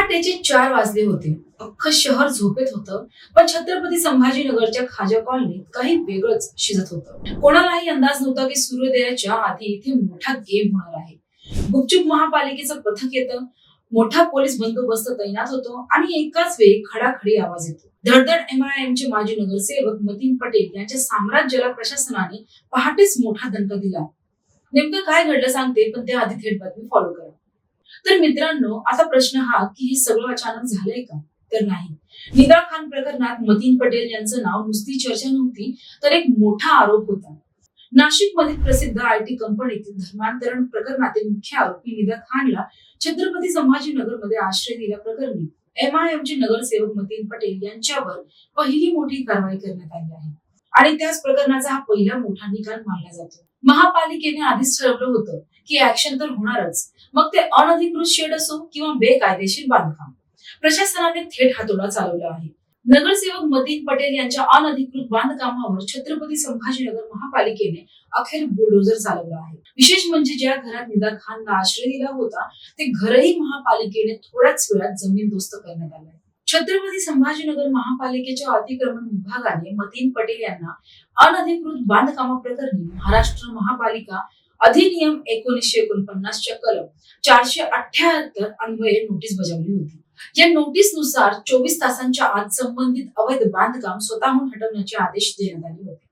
पहाटेचे 4 वाजले होते. अख्खं शहर झोपेत होतं. पण छत्रपती संभाजीनगरच्या खाजा कॉलनीत काही वेगळंच शिजत होतं. कोणालाही अंदाज नव्हता की सूर्योदयाच्या आधी इथे मोठा गेम होणार आहे. गुपचूप महापालिकेचं पथक येतं, मोठा पोलीस बंदोबस्त तैनात होतो आणि एकाच वेळी खडाखडी आवाज येतो. धडधड MIMचे माजी नगरसेवक मतीन पटेल यांच्या साम्राज्याला प्रशासनाने पहाटेच मोठा दणका दिला. नेमकं काय घडलं सांगते, पण त्याआधी थेट बातमी फॉलो करा. तर मित्रांनो, आता प्रश्न हा की हे सगळं अचानक झालंय का? तर नाही. निदा खान प्रकरणात मतीन पटेल यांचं नाव नुसती चर्चा नव्हती, तर एक मोठा आरोप होता. नाशिक मधील प्रसिद्ध IT कंपनीतील धर्मांतरण प्रकरणातील मुख्य आरोपी निदा खानला छत्रपती संभाजीनगर मध्ये आश्रय दिल्या प्रकरणी MIMचे नगरसेवक मतीन पटेल यांच्यावर पहिली मोठी कारवाई करण्यात आली आहे आणि त्याच प्रकरणाचा हा पहिला मोठा निकाल मानला जातो. महापालिकेने आधीच ठरवलं होतं की ऍक्शन तर होणारच, मग ते अनधिकृत शेड असो किंवा बेकायदेशीर बांधकाम. प्रशासनाने थेट हातोडा चालवला आहे. नगरसेवक मतीन पटेल यांच्या अनधिकृत बांधकामावर छत्रपती संभाजीनगर महापालिकेने अखेर बुलडोझर चालवला आहे. विशेष म्हणजे ज्या घरात निदा खानला आश्रय दिला होता ते घरही महापालिकेने थोड्याच वेळात जमीनदोस्त करण्यात आलं. छत्रपती संभाजीनगर महापालिकेच्या अतिक्रमण विभागाने मतीन पटेल यांना अनधिकृत बांधकामाप्रकरणी महाराष्ट्र महापालिका अधिनियम 1949च्या कलम 478 अन्वये नोटीस बजावली होती. या नोटीसनुसार 24 तासांच्या आत संबंधित अवैध बांधकाम स्वतःहून हटवण्याचे आदेश देण्यात आले होते.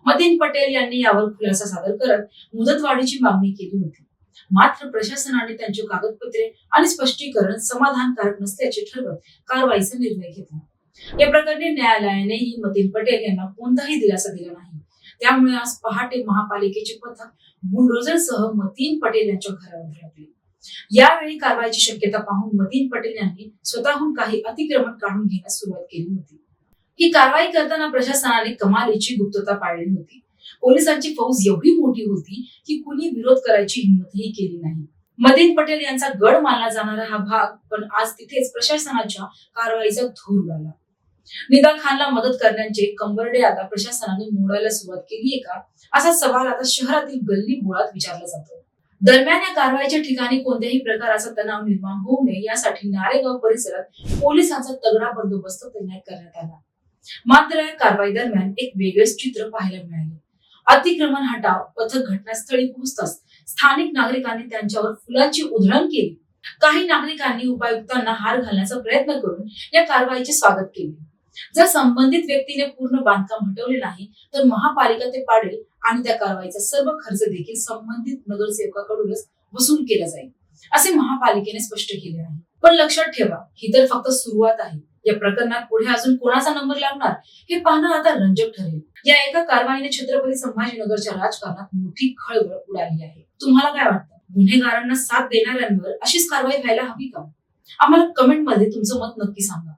मतीन पटेल यांनी यावर खुलासा सादर करत मुदतवाढीची मागणी केली होती. मात्र प्रशासनाने त्यांची कागदपत्रे आणि स्पष्टीकरण समाधानकारक नसल्याचे ठरवत कारवाईचा निर्णय घेतला. या प्रकरणी न्यायालयानेही मतीन पटेल यांना कोणताही दिलासा दिला नाही. त्यामुळे आज पहाटे महापालिकेचे पथक बुलडोझरसह मतीन पटेल यांच्या घरावर धडकले. यावेळी कारवाईची शक्यता पाहून मतीन पटेल यांनी स्वतःहून काही अतिक्रमण काढून घेण्यास सुरुवात केली होती. ही कारवाई करताना प्रशासनाने कमालीची गुप्तता पाळली होती. पोलिसांची फौज एवढी मोठी होती की कुणी विरोध करायची हिंमतही केली नाही. मतीन पटेल यांचा गड मानला जाणारा हा भाग पण आज तिथेच प्रशासनाच्या कारवाईचा धूर उडाला. निदा खानला मदत करण्याचे कंबरडे आता प्रशासनाने मोडायला सुरुवात केलीये का, असा सवाल आता शहरातील गल्ली बोळात विचारला जातो. दरम्यान या कारवाईच्या ठिकाणी कोणत्याही प्रकारचा तणाव निर्माण होऊ नये यासाठी नारेगाव परिसरात पोलिसांचा तगडा बंदोबस्त तैनात करण्यात आला. मात्र या कारवाई दरम्यान एक वेगळेच चित्र पाहायला मिळाले. अतिक्रमण हटाव पथक घटनास्थळी पोहोचताच स्थानिक नागरिकांनी त्यांच्यावर फुलांची उधळण केली. काही नागरिकांनी उपायुक्तांना हार घालण्याचा प्रयत्न करून या कारवाईचे स्वागत केले. जर संबंधित व्यक्तीने पूर्ण बांधकाम हटवले नाही तर महापालिका ते पाडेल आणि त्या कारवाईचा सर्व खर्च देखील संबंधित नगरसेवकाकडूनच वसूल केला जाईल, असे महापालिकेने स्पष्ट केले आहे. पण लक्षात ठेवा, ही तर फक्त सुरुवात आहे. या प्रकरणात पुढे अजून कोणाचा नंबर लागणार हे पाहणं आता रंजक ठरेल. या एका कारवाईने छत्रपती संभाजीनगरच्या राजकारणात मोठी खळबळ उडाली आहे. तुम्हाला काय वाटतं? गुन्हेगारांना साथ देणाऱ्यांवर अशीच कारवाई व्हायला हवी का? आम्हाला कमेंट मध्ये तुमचं मत नक्की सांगा.